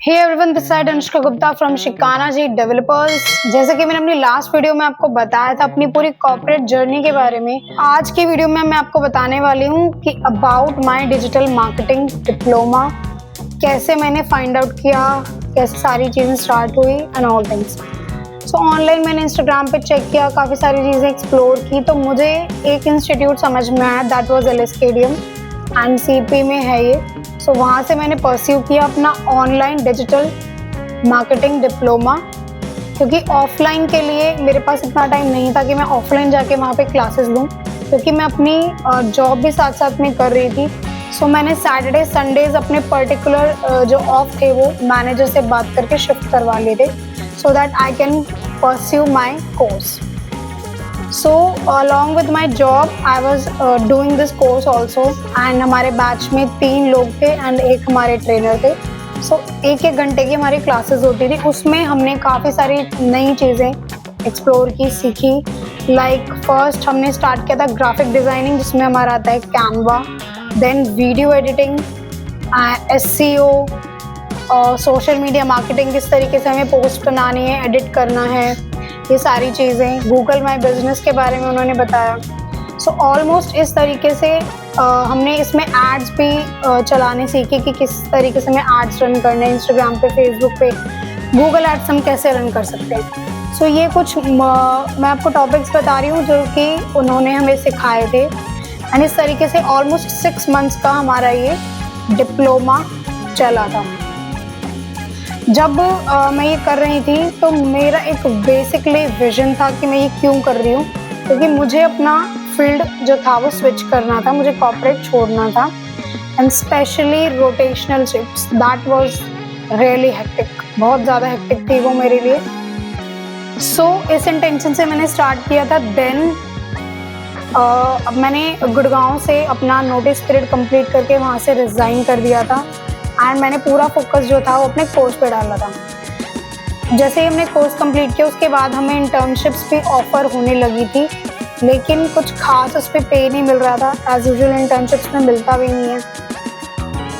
Hey everyone, this side Anushka Gupta from शिकाना जी developers. जैसे कि मैंने अपनी लास्ट वीडियो में आपको बताया था अपनी पूरी कॉर्पोरेट जर्नी के बारे में, आज की वीडियो में मैं आपको बताने वाली हूँ कि about my digital marketing diploma, कैसे मैंने फाइंड आउट किया, कैसे सारी चीज़ें स्टार्ट हुई and all things. So online मैंने इंस्टाग्राम पे चेक किया, काफ़ी सारी चीज़ें एक्सप्लोर की, तो मुझे एक इंस्टीट्यूट समझ में आया, that was LSKDM and CP में है ये। सो वहाँ से मैंने परस्यू किया अपना ऑनलाइन डिजिटल मार्केटिंग डिप्लोमा, क्योंकि ऑफलाइन के लिए मेरे पास इतना टाइम नहीं था कि मैं ऑफलाइन जाके वहाँ पे क्लासेस लूँ, क्योंकि मैं अपनी जॉब भी साथ साथ में कर रही थी। सो मैंने सैटरडे संडेज अपने पर्टिकुलर जो ऑफ थे वो मैनेजर से बात करके शिफ्ट करवा लिए थे, so that I can pursue my course. So along with my job, I was doing this course also, and हमारे बैच में 3 लोग थे एंड एक हमारे ट्रेनर थे। So एक घंटे की हमारी क्लासेस होती थी, उसमें हमने काफ़ी सारी नई चीज़ें एक्सप्लोर की, सीखी। लाइक फर्स्ट हमने स्टार्ट किया था ग्राफिक डिज़ाइनिंग, जिसमें हमारा आता है Canva, then video editing, SEO और सोशल मीडिया मार्केटिंग, किस तरीके से हमें पोस्ट बनानी है, एडिट करना है, ये सारी चीज़ें। गूगल माई बिजनेस के बारे में उन्होंने बताया। सो ऑलमोस्ट इस तरीके से हमने इसमें एड्स भी चलाने सीखे कि किस तरीके से हमें एड्स रन करने हैं इंस्टाग्राम पे, फेसबुक पे, गूगल एड्स हम कैसे रन कर सकते हैं। सो ये कुछ मैं आपको टॉपिक्स बता रही हूँ जो कि उन्होंने हमें सिखाए थे, एंड इस तरीके से ऑलमोस्ट 6 मंथ्स का हमारा ये डिप्लोमा चला था। जब मैं ये कर रही थी तो मेरा एक बेसिकली विजन था कि मैं ये क्यों कर रही हूँ, क्योंकि मुझे अपना फील्ड जो था वो स्विच करना था, मुझे कॉर्पोरेट छोड़ना था, and specially rotational shifts, that was really hectic, बहुत ज़्यादा हेक्टिक थी वो मेरे लिए। सो इस इंटेंशन से मैंने स्टार्ट किया था। देन अब मैंने गुड़गांव से अपना नोटिस पीरियड कंप्लीट करके वहाँ से रिज़ाइन कर दिया था, एंड मैंने पूरा फोकस जो था वो अपने कोर्स पे डाला था। जैसे ही हमने कोर्स कंप्लीट किया उसके बाद हमें इंटर्नशिप्स भी ऑफर होने लगी थी, लेकिन कुछ खास उस पर पे नहीं मिल रहा था, एज यूजुअल इंटर्नशिप्स में मिलता भी नहीं है।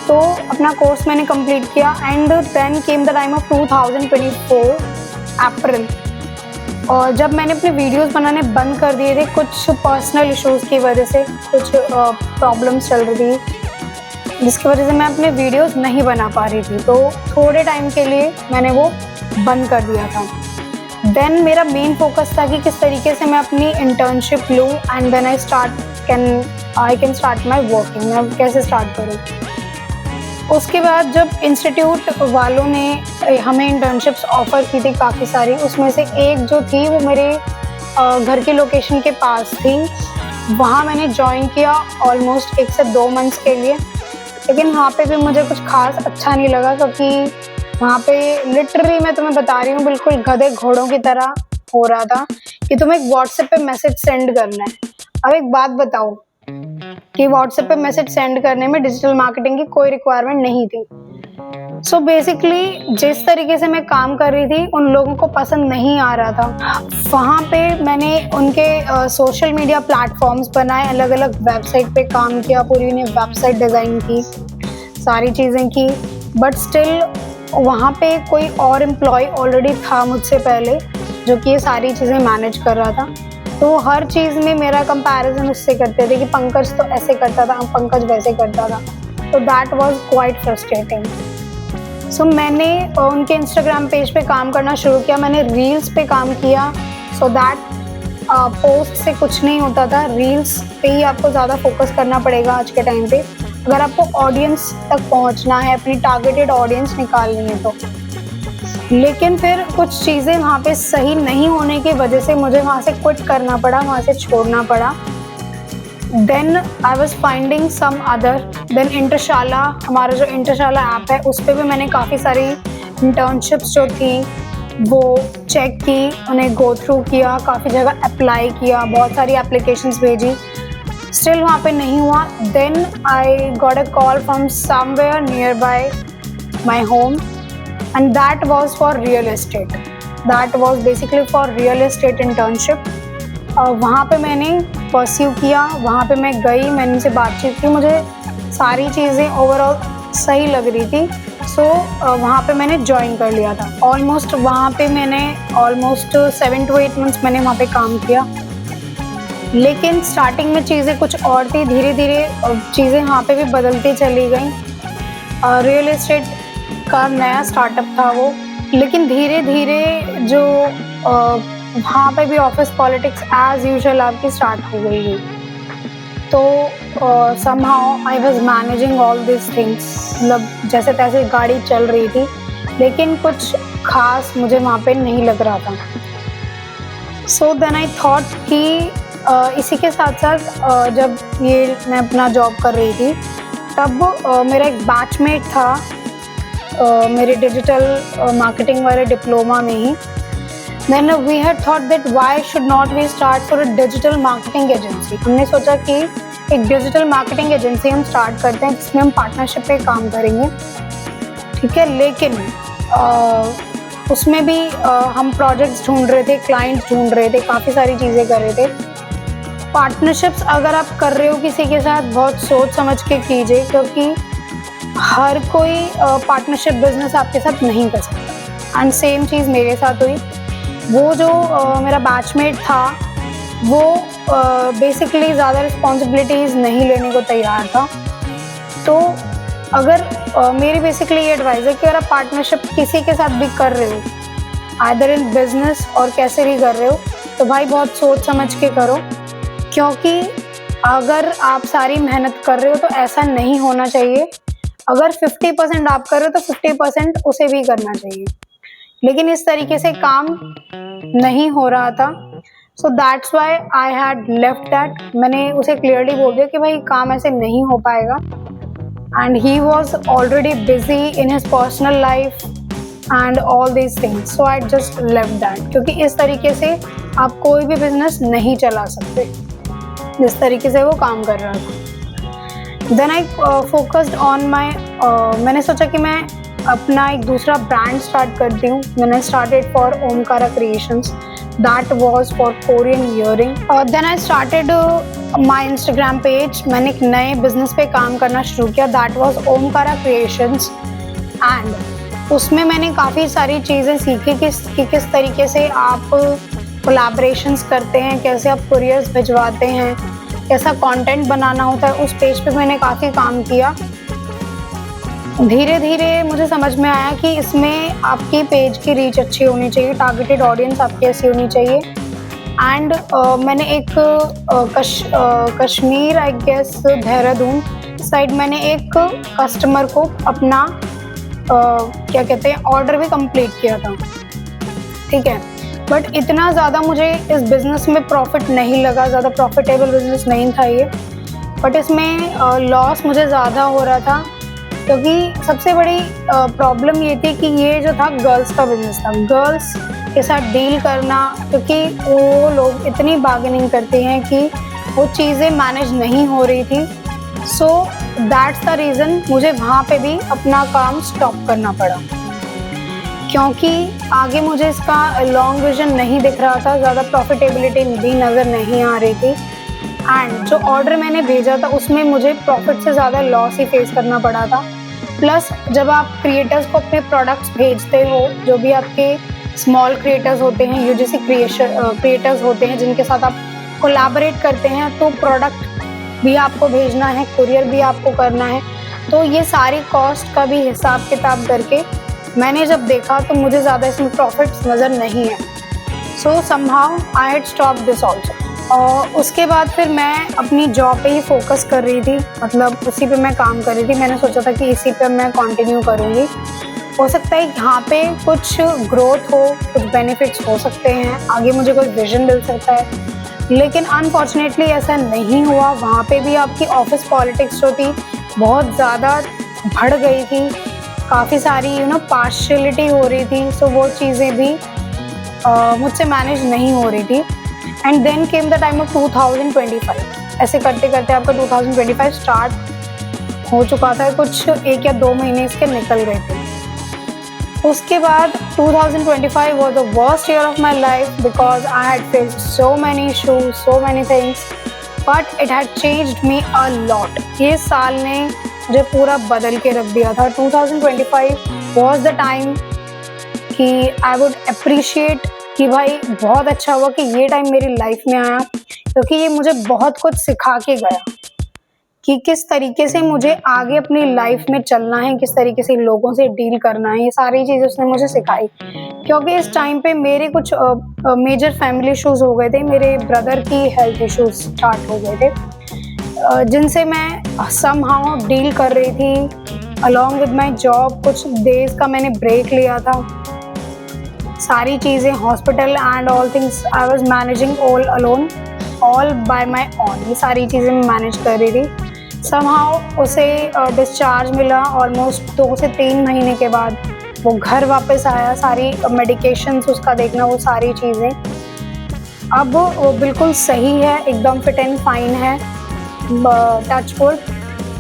तो अपना कोर्स मैंने कंप्लीट किया, and then came the time of 2024 April, और जब मैंने अपने वीडियोस बनाने बंद कर दिए थे कुछ पर्सनल इश्यूज़ की वजह से, कुछ प्रॉब्लम्स चल रही थी जिसकी वजह से मैं अपने वीडियोस नहीं बना पा रही थी, तो थोड़े टाइम के लिए मैंने वो बंद कर दिया था। देन मेरा मेन फोकस था कि किस तरीके से मैं अपनी इंटर्नशिप लूँ, and then I can start my working, मैं कैसे स्टार्ट करूँ। उसके बाद जब इंस्टीट्यूट वालों ने हमें इंटर्नशिप्स ऑफ़र की थी काफ़ी सारी, उसमें से एक जो थी वो मेरे घर की लोकेशन के पास थी, वहाँ मैंने ज्वाइन किया ऑलमोस्ट 1 से 2 मंथ्स के लिए। लेकिन वहाँ पे भी मुझे कुछ खास अच्छा नहीं लगा, क्योंकि वहाँ पे लिटरली मैं तुम्हें बता रही हूँ बिल्कुल गधे घोड़ों की तरह हो रहा था कि तुम्हें एक व्हाट्सएप पे मैसेज सेंड करना है। अब एक बात बताओ कि व्हाट्सएप पे मैसेज सेंड करने में डिजिटल मार्केटिंग की कोई रिक्वायरमेंट नहीं थी। सो बेसिकली जिस तरीके से मैं काम कर रही थी उन लोगों को पसंद नहीं आ रहा था। वहाँ पे मैंने उनके सोशल मीडिया प्लेटफॉर्म्स बनाए, अलग अलग वेबसाइट पे काम किया, पूरी उन्हें वेबसाइट डिज़ाइन की, सारी चीज़ें की, बट स्टिल वहाँ पे कोई और एम्प्लॉय ऑलरेडी था मुझसे पहले जो कि ये सारी चीज़ें मैनेज कर रहा था। तो हर चीज़ में मेरा कंपैरिजन उससे करते थे कि पंकज तो ऐसे करता था, पंकज वैसे करता था, तो दैट वाज क्वाइट फ्रस्ट्रेटिंग। सो मैंने उनके इंस्टाग्राम पेज पे काम करना शुरू किया, मैंने रील्स पे काम किया, सो दैट पोस्ट से कुछ नहीं होता था, रील्स पे ही आपको ज़्यादा फोकस करना पड़ेगा आज के टाइम पे, अगर आपको ऑडियंस तक पहुंचना है, अपनी टारगेटेड ऑडियंस निकालनी है तो। लेकिन फिर कुछ चीज़ें वहाँ पे सही नहीं होने की वजह से मुझे वहाँ से क्विट करना पड़ा, वहाँ से छोड़ना पड़ा। Then I was finding some other, then Internshala, हमारा जो इंटरशाला ऐप है उस पर भी मैंने काफ़ी सारी इंटर्नशिप्स जो थी वो चेक की, उन्हें गो थ्रू किया, काफ़ी जगह अप्लाई किया, बहुत सारी एप्लीकेशंस भेजी, स्टिल वहाँ पे नहीं हुआ। Then I got a call from somewhere near by my home, and that was for real estate, that was basically for real estate internship. वहाँ पे मैंने परस्यू किया, वहाँ पे मैं गई, मैंने उनसे बातचीत की, मुझे सारी चीज़ें ओवरऑल सही लग रही थी, सो वहाँ पे मैंने ज्वाइन कर लिया था। ऑलमोस्ट वहाँ पे मैंने 7 to 8 मंथ्स मैंने वहाँ पे काम किया। लेकिन स्टार्टिंग में चीज़ें कुछ और थी, धीरे धीरे चीज़ें वहाँ पे भी बदलती चली गई। रियल एस्टेट का नया स्टार्टअप था वो, लेकिन धीरे धीरे जो वहाँ पे भी ऑफिस पॉलिटिक्स एज यूजुअल आपकी स्टार्ट हो गई है। तो somehow I was managing all these things, मतलब जैसे तैसे गाड़ी चल रही थी, लेकिन कुछ खास मुझे वहाँ पे नहीं लग रहा था। So then I thought कि इसी के साथ साथ जब ये मैं अपना जॉब कर रही थी, तब मेरा एक बैचमेट था मेरे डिजिटल मार्केटिंग वाले डिप्लोमा में ही। Then we had thought that why should not we start for a digital marketing agency। हमने सोचा कि एक डिजिटल मार्केटिंग एजेंसी हम स्टार्ट करते हैं जिसमें हम पार्टनरशिप पे काम करेंगे, ठीक है। लेकिन उसमें भी हम प्रोजेक्ट्स ढूंढ रहे थे, क्लाइंट्स ढूंढ रहे थे, काफ़ी सारी चीज़ें कर रहे थे। पार्टनरशिप्स अगर आप कर रहे हो किसी के साथ, बहुत सोच समझ के कीजिए, क्योंकि हर कोई पार्टनरशिप बिजनेस आपके साथ नहीं कर सकता। एंड सेम चीज़ मेरे साथ हुई। वो जो मेरा बैचमेट था वो बेसिकली ज़्यादा रिस्पॉन्सिबिलिटीज़ नहीं लेने को तैयार था। तो अगर मेरी बेसिकली ये एडवाइस है कि अगर आप पार्टनरशिप किसी के साथ भी कर रहे हो, आइदर इन बिजनेस और कैसे भी कर रहे हो, तो भाई बहुत सोच समझ के करो। क्योंकि अगर आप सारी मेहनत कर रहे हो तो ऐसा नहीं होना चाहिए, अगर 50% आप कर रहे हो तो 50% उसे भी करना चाहिए। लेकिन इस तरीके से काम नहीं हो रहा था। So that's why I had left that. मैंने उसे क्लियरली बोल दिया कि भाई काम ऐसे नहीं हो पाएगा। And he was already busy in his personal life and all these things. So I just left that, क्योंकि इस तरीके से आप कोई भी बिजनेस नहीं चला सकते जिस तरीके से वो काम कर रहा था। Then I focused on my, मैंने सोचा कि मैं अपना एक दूसरा ब्रांड स्टार्ट करती हूँ। मैंने started for Omkara creations, that was for Korean earring. Then I started my Instagram page. मैंने एक नए बिजनेस पे काम करना शुरू किया, that was Omkara creations. And उसमें मैंने काफ़ी सारी चीज़ें सीखी कि किस तरीके से आप कोलैबोरेशंस करते हैं, कैसे आप कुरियर्स भिजवाते हैं, कैसा कंटेंट बनाना होता है। उस पेज पे मैंने काफ़ी काम किया। धीरे धीरे मुझे समझ में आया कि इसमें आपकी पेज की रीच अच्छी होनी चाहिए, टारगेटेड ऑडियंस आपकी ऐसी होनी चाहिए। एंड मैंने एक Kashmir, I guess Dehradun side, मैंने एक कस्टमर को अपना क्या कहते हैं ऑर्डर भी कंप्लीट किया था, ठीक है। बट इतना ज़्यादा मुझे इस बिज़नेस में प्रॉफिट नहीं लगा, ज़्यादा प्रॉफिटेबल बिज़नेस नहीं था ये। बट इसमें लॉस मुझे ज़्यादा हो रहा था, क्योंकि सबसे बड़ी प्रॉब्लम ये थी कि ये जो था गर्ल्स का बिजनेस था, गर्ल्स के साथ डील करना, क्योंकि वो लोग इतनी बार्गेनिंग करते हैं कि वो चीज़ें मैनेज नहीं हो रही थी। सो दैट्स द रीज़न मुझे वहाँ पे भी अपना काम स्टॉप करना पड़ा, क्योंकि आगे मुझे इसका लॉन्ग विजन नहीं दिख रहा था, ज़्यादा प्रॉफिटेबिलिटी भी नज़र नहीं आ रही थी। एंड जो ऑर्डर मैंने भेजा था उसमें मुझे प्रॉफिट से ज़्यादा लॉस ही फेस करना पड़ा था। प्लस जब आप क्रिएटर्स को अपने प्रोडक्ट्स भेजते हो, जो भी आपके स्मॉल क्रिएटर्स होते हैं, यूजीसी क्रिएटर्स होते हैं जिनके साथ आप कोलैबोरेट करते हैं, तो प्रोडक्ट भी आपको भेजना है, कुरियर भी आपको करना है। तो ये सारी कॉस्ट का भी हिसाब किताब करके मैंने जब देखा तो मुझे ज़्यादा इसमें प्रॉफिट्स नज़र नहीं है। सो somehow I had stop this also. और उसके बाद फिर मैं अपनी जॉब पे ही फोकस कर रही थी, मतलब उसी पे मैं काम कर रही थी। मैंने सोचा था कि इसी पे मैं कंटिन्यू करूँगी। हो सकता है यहाँ पे कुछ ग्रोथ हो, कुछ बेनिफिट्स हो सकते हैं, आगे मुझे कोई विजन मिल सकता है। लेकिन अनफॉर्चुनेटली ऐसा नहीं हुआ। वहाँ पे भी आपकी ऑफिस पॉलिटिक्स जो थी बहुत ज़्यादा बढ़ गई थी, काफ़ी सारी पार्शियलिटी हो रही थी। सो वो चीज़ें भी मुझसे मैनेज नहीं हो रही थी। And then came the time of 2025। ऐसे करते करते आपका 2025 स्टार्ट हो चुका था, कुछ 1 या 2 महीने इसके निकल गए थे। उसके बाद 2025 was the worst year of my life because I had faced so many issues, so many things, but it had changed me a lot. ये साल ने मुझे पूरा बदल के रख दिया था। 2025 वॉज द टाइम कि आई वुड अप्रिशिएट कि भाई बहुत अच्छा हुआ कि ये टाइम मेरी लाइफ में आया, क्योंकि ये मुझे बहुत कुछ सिखा के गया कि किस तरीके से मुझे आगे अपनी लाइफ में चलना है, किस तरीके से लोगों से डील करना है। ये सारी चीज़ें उसने मुझे सिखाई, क्योंकि इस टाइम पे मेरे कुछ मेजर फैमिली इश्यूज हो गए थे। मेरे ब्रदर की हेल्थ इश्यूज स्टार्ट हो गए थे, जिनसे मैं समहाउ डील कर रही थी अलॉन्ग विद माई जॉब। कुछ डेज का मैंने ब्रेक लिया था। सारी चीज़ें hospital and all things I was managing all alone, all bye my on. ये सारी चीज़ें मैं मैनेज कर रही थी। समहाउ उसे डिस्चार्ज मिला ऑलमोस्ट 2 से 3 महीने के बाद। वो घर वापस आया, सारी मेडिकेशंस उसका देखना, वो सारी चीज़ें। अब वो बिल्कुल सही है, एकदम फिट एंड फाइन है, टच वुड,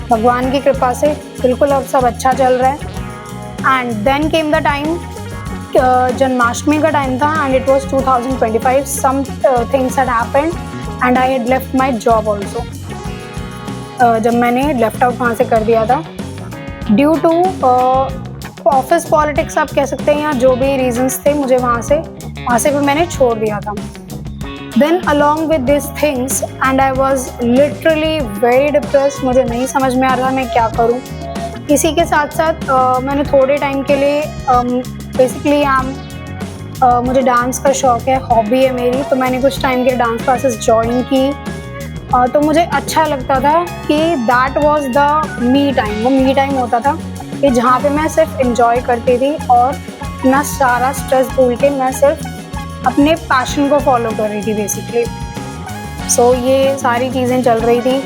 भगवान की कृपा से बिल्कुल अब सब अच्छा चल रहा है। And then came the time, Janmashtami का टाइम था and it was 2025। Some things had happened and I had left my job also. जब मैंने लेफ्ट आउट वहाँ से कर दिया था ड्यू टू ऑफिस पॉलिटिक्स आप कह सकते हैं, या जो भी रीजंस थे, मुझे वहाँ से भी मैंने छोड़ दिया था। Then along with this things and I was literally very depressed. मुझे नहीं समझ में आ रहा मैं क्या करूँ। इसी के साथ साथ मैंने थोड़े टाइम के लिए बेसिकली मुझे डांस का शौक है, हॉबी है मेरी, तो मैंने कुछ टाइम के डांस क्लासेस ज्वाइन की। तो मुझे अच्छा लगता था कि that was the me time. वो मी टाइम होता था कि जहाँ पे मैं सिर्फ एंजॉय करती थी और अपना सारा स्ट्रेस भूल के मैं सिर्फ अपने पैशन को फॉलो कर रही थी बेसिकली। सो ये सारी चीज़ें चल रही थी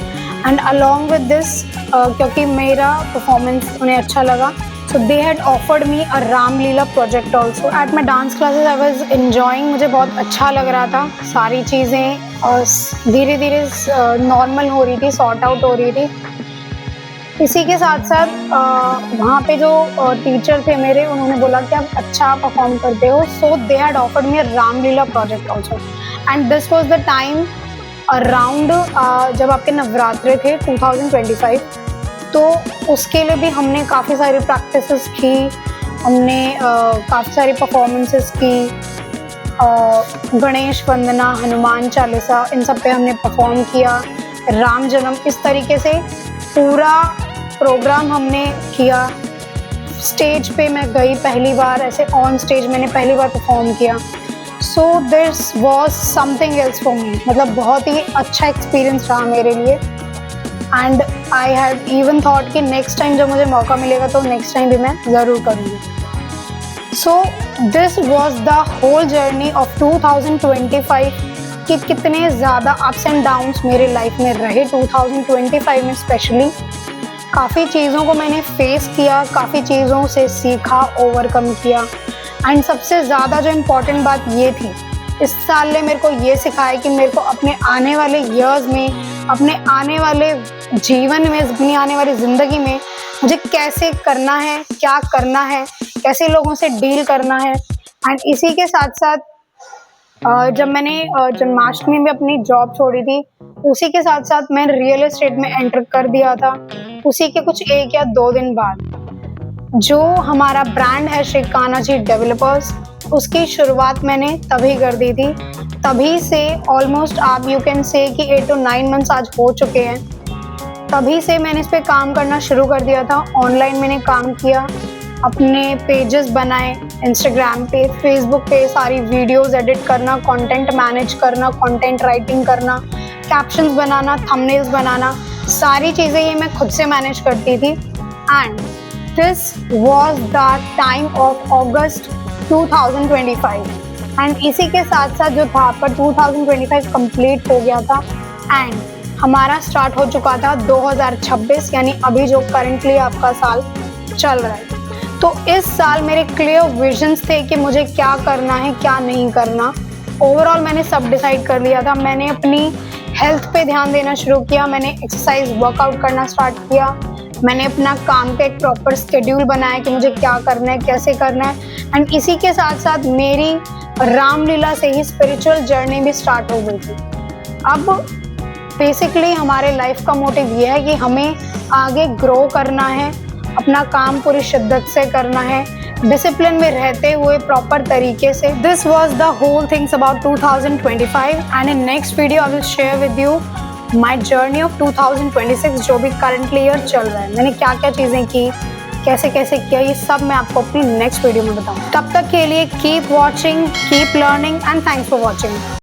एंड अलॉन्ग विद दिस क्योंकि मेरा परफॉर्मेंस उन्हें अच्छा लगा, so they had offered me a Ramlila project also at my dance classes. I was enjoying, मुझे बहुत अच्छा लग रहा था। सारी चीज़ें और धीरे धीरे नॉर्मल हो रही थी, सॉर्ट आउट हो रही थी। इसी के साथ साथ वहाँ पे जो टीचर थे मेरे, उन्होंने बोला कि आप अच्छा परफॉर्म करते हो, so they had offered me a Ramlila project also and this was the time around जब आपके नवरात्रे थे 2025। तो उसके लिए भी हमने काफ़ी सारी प्रैक्टिसेस की, हमने काफ़ी सारी परफॉर्मेंसेस की, गणेश वंदना, हनुमान चालीसा, इन सब पे हमने परफॉर्म किया, राम जन्म, इस तरीके से पूरा प्रोग्राम हमने किया। स्टेज पे मैं गई पहली बार, ऐसे ऑन स्टेज मैंने पहली बार परफॉर्म किया। सो this was something else for me, मतलब बहुत ही अच्छा एक्सपीरियंस रहा मेरे लिए। And I had even thought कि नेक्स्ट टाइम जब मुझे मौका मिलेगा तो नेक्स्ट टाइम भी मैं ज़रूर करूँगी। So this was the whole journey of 2025 कि कितने ज़्यादा अप्स एंड डाउन्स मेरे लाइफ में रहे 2025 में स्पेशली। काफ़ी चीज़ों को मैंने फेस किया, काफ़ी चीज़ों से सीखा, ओवरकम किया। एंड सबसे ज़्यादा जो इम्पोर्टेंट बात ये थी, इस साल ने मेरे को ये सिखाया कि मेरे को अपने आने वाले ईयर्स में, अपने आने वाले जीवन में, अपनी आने वाली ज़िंदगी में मुझे कैसे करना है, क्या करना है, कैसे लोगों से डील करना है। एंड इसी के साथ साथ जब मैंने जन्माष्टमी में अपनी जॉब छोड़ी थी, उसी के साथ साथ मैं रियल एस्टेट में एंटर कर दिया था। उसी के कुछ 1 या 2 दिन बाद जो हमारा ब्रांड है श्री कान्हा जी डेवलपर्स, उसकी शुरुआत मैंने तभी कर दी थी। तभी से ऑलमोस्ट आप यू कैन से कि 8 to 9 मंथ्स आज हो चुके हैं। तभी से मैंने इस पे काम करना शुरू कर दिया था। ऑनलाइन मैंने काम किया, अपने पेजेस बनाए, इंस्टाग्राम पे, फेसबुक पे सारी वीडियोस एडिट करना, कंटेंट मैनेज करना, कंटेंट राइटिंग करना, कैप्शंस बनाना, थंबनेल्स बनाना, सारी चीज़ें ये मैं खुद से मैनेज करती थी। And this was the time of August 2025 and इसी के साथ साथ जो था पर 2025 कंप्लीट हो गया था एंड हमारा स्टार्ट हो चुका था 2026, यानी अभी जो करंटली आपका साल चल रहा है। तो इस साल मेरे क्लियर विजन्स थे कि मुझे क्या करना है, क्या नहीं करना। ओवरऑल मैंने सब डिसाइड कर लिया था। मैंने अपनी हेल्थ पे ध्यान देना शुरू किया, मैंने एक्सरसाइज वर्कआउट करना स्टार्ट किया, मैंने अपना काम का एक प्रॉपर शेड्यूल बनाया कि मुझे क्या करना है, कैसे करना है। एंड इसी के साथ साथ मेरी रामलीला से ही स्पिरिचुअल जर्नी भी स्टार्ट हो गई थी। अब बेसिकली हमारे लाइफ का मोटिव ये है कि हमें आगे ग्रो करना है, अपना काम पूरी शिद्दत से करना है, डिसिप्लिन में रहते हुए प्रॉपर तरीके से। This was the whole things about 2025 and in next video I will share with you my journey of 2026 जो भी करंटली ईयर चल रहा है। मैंने क्या क्या चीज़ें की, कैसे कैसे किया, ये सब मैं आपको अपनी नेक्स्ट वीडियो में बताऊँ। तब तक के लिए keep watching, keep learning and thanks for watching.